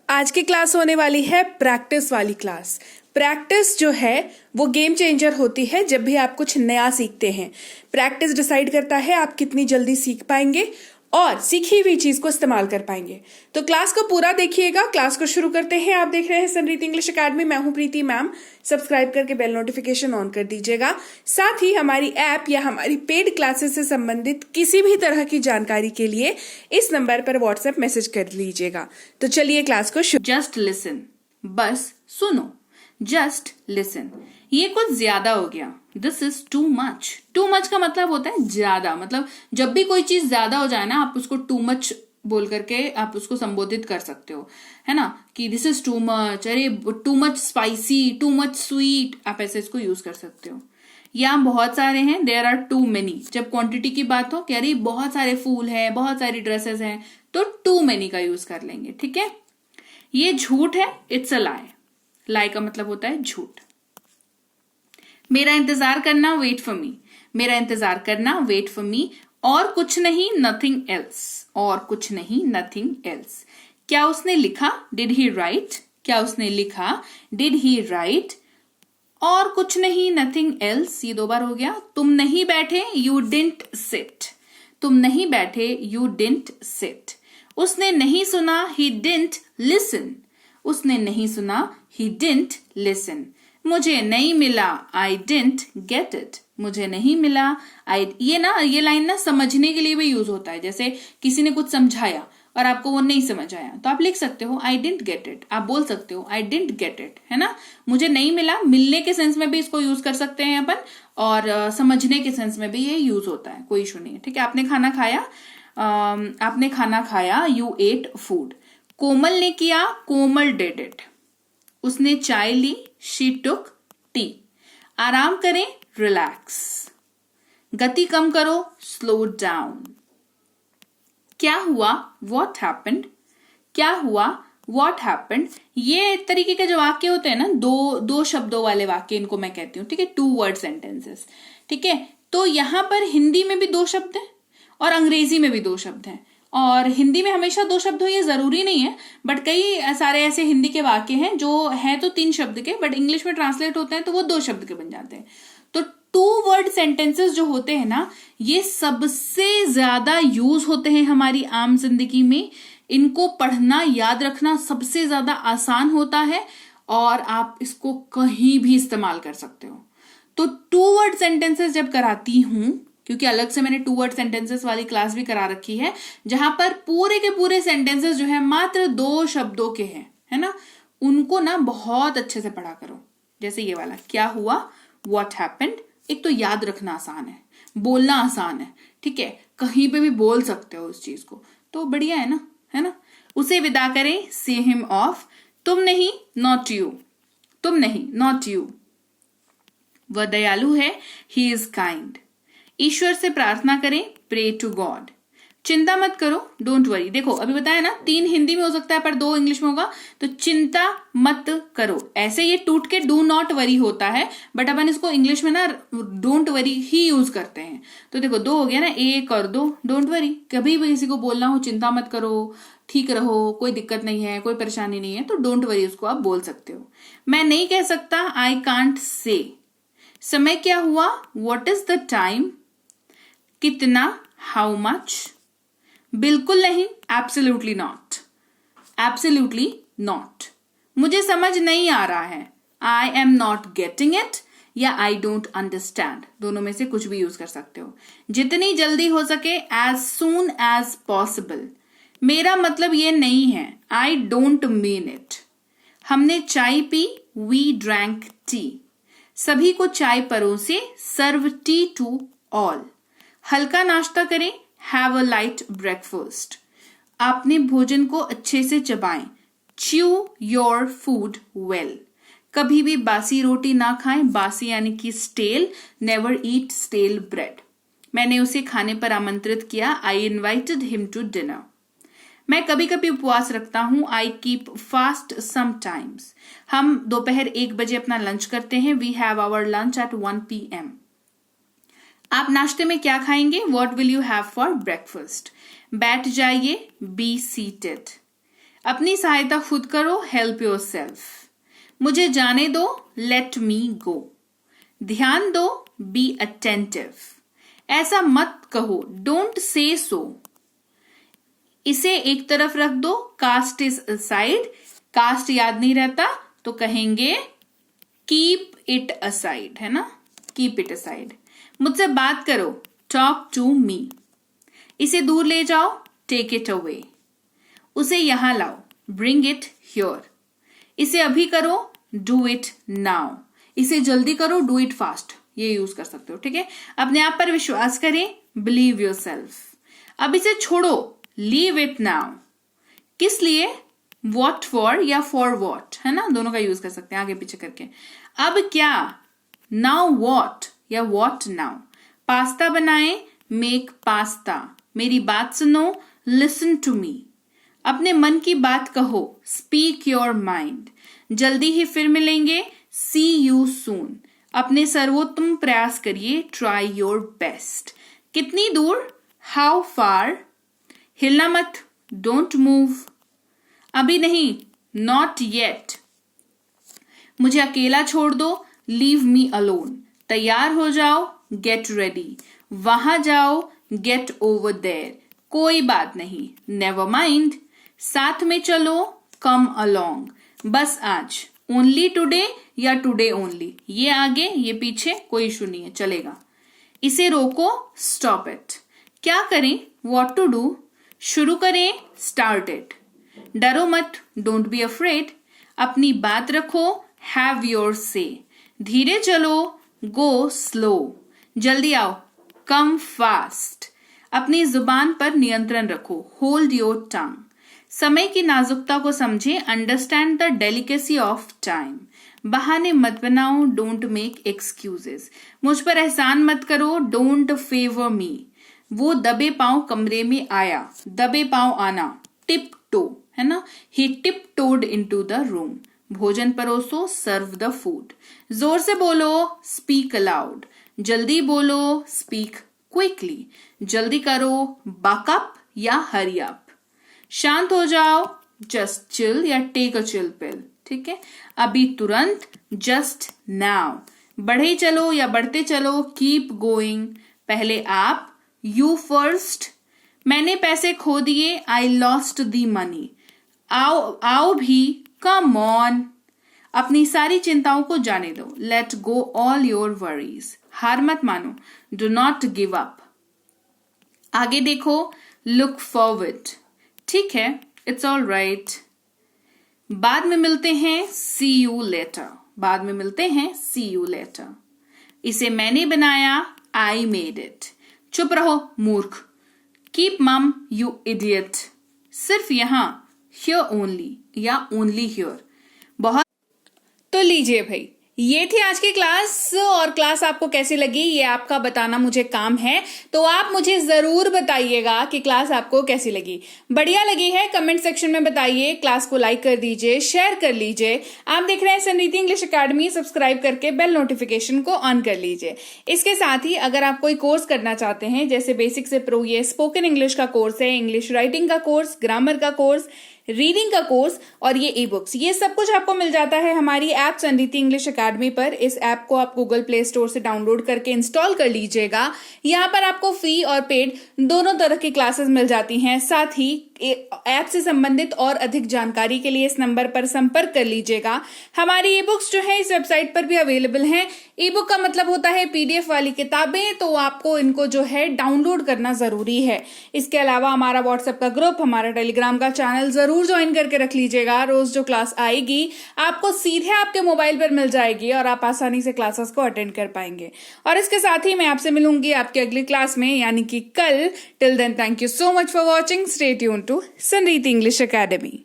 आज की क्लास होने वाली है प्रैक्टिस वाली क्लास। प्रैक्टिस जो है वो गेम चेंजर होती है जब भी आप कुछ नया सीखते हैं। प्रैक्टिस डिसाइड करता है आप कितनी जल्दी सीख पाएंगे और सीखी हुई चीज को इस्तेमाल कर पाएंगे। तो क्लास को पूरा देखिएगा। क्लास को शुरू करते हैं। आप देख रहे हैं सनरीत इंग्लिश एकेडमी। मैं हूं प्रीति मैम। सब्सक्राइब करके बेल नोटिफिकेशन ऑन कर दीजिएगा। साथ ही हमारी ऐप या हमारी पेड क्लासेस से संबंधित किसी भी तरह की जानकारी के लिए इस नंबर पर व्हाट्सएप मैसेज कर लीजिएगा। तो चलिए क्लास को शुरू। जस्ट लिसन, बस सुनो। जस्ट लिसन, ये कुछ ज्यादा हो गया। This is too much. Too much का मतलब होता है ज्यादा। मतलब जब भी कोई चीज ज्यादा हो जाए ना, आप उसको टू मच बोल करके आप उसको संबोधित कर सकते हो, है ना, कि दिस इज टू मच, अरे too much spicy, too much sweet, आप ऐसे इसको यूज कर सकते हो। या बहुत सारे हैं, देयर आर टू मेनी। जब क्वांटिटी की बात हो कि अरे बहुत सारे फूल हैं, बहुत सारी ड्रेसेस हैं, तो टू मेनी का यूज कर लेंगे। ठीक है, ये झूठ है, इट्स अ लाई। लाई का मतलब होता है झूठ। मेरा इंतजार करना, वेट फॉर मी। मेरा इंतजार करना, वेट फॉर मी। और कुछ नहीं, नथिंग एल्स। और कुछ नहीं, नथिंग एल्स। क्या उसने लिखा, डिड ही राइट। क्या उसने लिखा, डिड ही राइट। और कुछ नहीं, नथिंग एल्स, ये दो बार हो गया। तुम नहीं बैठे, यू डिडंट सिट। तुम नहीं बैठे, यू डिडंट सिट। उसने नहीं सुना, ही डिडंट लिसन। उसने नहीं सुना, he didn't listen. मुझे नहीं मिला, I didn't get it. मुझे नहीं मिला, ये लाइन ना समझने के लिए भी यूज होता है। जैसे किसी ने कुछ समझाया और आपको वो नहीं समझ आया, तो आप लिख सकते हो I didn't get it. आप बोल सकते हो I didn't get it, है ना। मुझे नहीं मिला, मिलने के सेंस में भी इसको यूज कर सकते हैं अपन, और समझने के सेंस में भी ये यूज होता है, कोई इशू नहीं है। ठीक है, आपने खाना खाया, you ate food. कोमल ने किया, कोमल डिड इट। उसने चाय ली, शी टुक टी। आराम करें, रिलैक्स। गति कम करो, स्लो डाउन। क्या हुआ, व्हाट हैपेंड। क्या हुआ, व्हाट हैपेंड। ये एक तरीके के जो वाक्य होते हैं ना, दो शब्दों वाले वाक्य, इनको मैं कहती हूँ। ठीक है, 2 वर्ड सेंटेंसेस। ठीक है, तो यहां पर हिंदी में भी 2 शब्द हैं और अंग्रेजी में भी 2 शब्द हैं। और हिंदी में हमेशा 2 शब्द हो ये जरूरी नहीं है, बट कई सारे ऐसे हिंदी के वाक्य हैं जो हैं तो 3 शब्द के, बट इंग्लिश में ट्रांसलेट होते हैं तो वो 2 शब्द के बन जाते हैं। तो 2 वर्ड सेंटेंसेस जो होते हैं ना, ये सबसे ज्यादा यूज होते हैं हमारी आम जिंदगी में। इनको पढ़ना, याद रखना सबसे ज्यादा आसान होता है और आप इसको कहीं भी इस्तेमाल कर सकते हो। तो 2 वर्ड सेंटेंसेस जब कराती हूं, क्योंकि अलग से मैंने 2 वर्ड सेंटेंसेस वाली क्लास भी करा रखी है, जहां पर पूरे के पूरे सेंटेंसेस जो है मात्र 2 शब्दों के हैं, है ना, उनको ना बहुत अच्छे से पढ़ा करो। जैसे ये वाला, क्या हुआ, व्हाट हैपेंड। एक तो याद रखना आसान है, बोलना आसान है। ठीक है, कहीं पे भी बोल सकते हो उस चीज को, तो बढ़िया है ना, है ना। उसे विदा करें, से हिम ऑफ। तुम नहीं, नॉट यू। तुम नहीं, नॉट यू। वह दयालु है, ही इज काइंड। ईश्वर से प्रार्थना करें, प्रे टू गॉड। चिंता मत करो, डोंट वरी। देखो अभी बताया ना, 3 हिंदी में हो सकता है पर 2 इंग्लिश में होगा। तो चिंता मत करो, ऐसे ये टूट के डू नॉट वरी होता है, बट अपन इसको इंग्लिश में ना डोंट वरी ही यूज करते हैं। तो देखो 2 हो गया ना, 1 और 2, डोंट वरी। कभी भी किसी को बोलना हो, चिंता मत करो, ठीक रहो, कोई दिक्कत नहीं है, कोई परेशानी नहीं है, तो डोंट वरी उसको आप बोल सकते हो। मैं नहीं कह सकता, आई कांट से। समय क्या हुआ, व्हाट इज द टाइम। कितना, हाउ मच। बिल्कुल नहीं, एब्सोल्युटली नॉट। Absolutely not. मुझे समझ नहीं आ रहा है, I am not getting it, या आई डोंट अंडरस्टैंड। दोनों में से कुछ भी यूज कर सकते हो। जितनी जल्दी हो सके, एज सून एज पॉसिबल। मेरा मतलब ये नहीं है, आई डोंट मीन इट। हमने चाय पी, वी ड्रैंक टी। सभी को चाय परोसे, सर्व टी टू ऑल। हल्का नाश्ता करें, हैव अ लाइट ब्रेकफास्ट। आपने भोजन को अच्छे से चबाएं, च्यू योर फूड वेल। कभी भी बासी रोटी ना खाएं, बासी यानी कि stale, never eat stale bread. मैंने उसे खाने पर आमंत्रित किया, I invited him to dinner. मैं कभी कभी उपवास रखता हूं, आई कीप फास्ट समटाइम्स। हम दोपहर 1 बजे अपना लंच करते हैं, we have our lunch at 1 PM। आप नाश्ते में क्या खाएंगे, what will you have for breakfast. बैठ जाइए, बी सीटेड। अपनी सहायता खुद करो, हेल्प योरसेल्फ। मुझे जाने दो, लेट मी गो। ध्यान दो, बी अटेंटिव। ऐसा मत कहो, डोंट से सो। इसे एक तरफ रख दो, कास्ट इज असाइड। कास्ट याद नहीं रहता तो कहेंगे कीप इट असाइड, है ना, कीप इट असाइड। मुझसे बात करो, टॉक टू मी। इसे दूर ले जाओ, टेक इट अवे। उसे यहां लाओ, ब्रिंग इट हियर। इसे अभी करो, डू इट नाउ। इसे जल्दी करो, डू इट फास्ट। ये यूज कर सकते हो, ठीक है। अपने आप पर विश्वास करें, बिलीव योरसेल्फ। अब इसे छोड़ो, लीव इट नाउ। किस लिए, वॉट फॉर या फॉर वॉट, है ना, दोनों का यूज कर सकते हैं आगे पीछे करके। अब क्या, नाउ वॉट या वॉट नाउ। पास्ता बनाएं, मेक पास्ता। मेरी बात सुनो, लिसन टू मी। अपने मन की बात कहो, स्पीक योर माइंड। जल्दी ही फिर मिलेंगे, सी यू सून। अपने सर्वोत्तम प्रयास करिए, ट्राई योर बेस्ट। कितनी दूर, हाउ फार। हिलना मत, डोंट मूव। अभी नहीं, नॉट येट। मुझे अकेला छोड़ दो, लीव मी अलोन। तैयार हो जाओ, गेट रेडी। वहां जाओ, गेट ओवर देयर। कोई बात नहीं, नेवर माइंड। साथ में चलो, कम अलोंग। बस आज, ओनली टुडे या टुडे ओनली। ये आगे ये पीछे कोई इशू नहीं है, चलेगा। इसे रोको, स्टॉप इट। क्या करें, व्हाट टू डू। शुरू करें, स्टार्ट इट। डरो मत, डोंट बी अफ्रेड। अपनी बात रखो, हैव योर से। धीरे चलो, गो स्लो। जल्दी आओ, कम फास्ट। अपनी जुबान पर नियंत्रण रखो, होल्ड योर टंग। समय की नाजुकता को समझें, understand the delicacy of time. बहाने मत बनाओ, डोंट मेक एक्सक्यूजेस। मुझ पर एहसान मत करो, डोंट फेवर मी। वो दबे पांव कमरे में आया, दबे पांव आना, टिप टो, है ना, he tip toed into the room. भोजन परोसो, सर्व द फूड। जोर से बोलो, स्पीक अलाउड। जल्दी बोलो, स्पीक क्विकली। जल्दी करो, बक अप या हरी अप। शांत हो जाओ, जस्ट चिल या टेक अ चिल पिल, ठीक है। अभी तुरंत, जस्ट नाउ। बढ़े चलो या बढ़ते चलो, कीप गोइंग। पहले आप, यू फर्स्ट। मैंने पैसे खो दिए, आई लॉस्ट दी मनी। आओ भी, कम ऑन। अपनी सारी चिंताओं को जाने दो, let go all your worries. हार मत मानो, डू नॉट गिव अप। आगे देखो, लुक फॉरवर्ड। ठीक है, इट्स ऑल राइट। बाद में मिलते हैं, सी यू लेटर। बाद में मिलते हैं, सी यू लेटर। इसे मैंने बनाया, आई मेड इट। चुप रहो मूर्ख, कीप मम यू इडियट। सिर्फ यहां, हियर ओनली या ओनली हियर। बहुत। तो लीजिए भाई, ये थी आज की क्लास। और क्लास आपको कैसी लगी ये आपका बताना मुझे काम है, तो आप मुझे जरूर बताइएगा कि क्लास आपको कैसी लगी। बढ़िया लगी है कमेंट सेक्शन में बताइए। क्लास को लाइक कर दीजिए, शेयर कर लीजिए। आप देख रहे हैं संरीति इंग्लिश अकेडमी, सब्सक्राइब करके बेल नोटिफिकेशन को ऑन कर लीजिए। इसके साथ ही अगर आप कोई कोर्स करना चाहते हैं, जैसे बेसिक से प्रो, ये स्पोकन इंग्लिश का कोर्स है, इंग्लिश राइटिंग का कोर्स, ग्रामर का कोर्स, रीडिंग का कोर्स और ये ई बुक्स, ये सब कुछ आपको मिल जाता है हमारी ऐप संरीति इंग्लिश अकेडमी पर। इस ऐप को आप गूगल प्ले स्टोर से डाउनलोड करके इंस्टॉल कर लीजिएगा। यहाँ पर आपको फ्री और पेड दोनों तरह की क्लासेस मिल जाती हैं। साथ ही ऐप से संबंधित और अधिक जानकारी के लिए इस नंबर पर संपर्क कर लीजिएगा। हमारी ई बुक्स जो है इस वेबसाइट पर भी अवेलेबल हैं। ई बुक का मतलब होता है पीडीएफ वाली किताबें, तो आपको इनको जो है डाउनलोड करना जरूरी है। इसके अलावा हमारा व्हाट्सएप का ग्रुप, हमारा टेलीग्राम का चैनल जरूर ज्वाइन करके रख लीजिएगा। रोज जो क्लास आएगी आपको सीधे आपके मोबाइल पर मिल जाएगी और आप आसानी से क्लासेस को अटेंड कर पाएंगे। और इसके साथ ही मैं आपसे मिलूंगी आपकी अगली क्लास में, यानी कि कल। Till then, thank you so much for watching. Stay tuned to Sanriti English academy.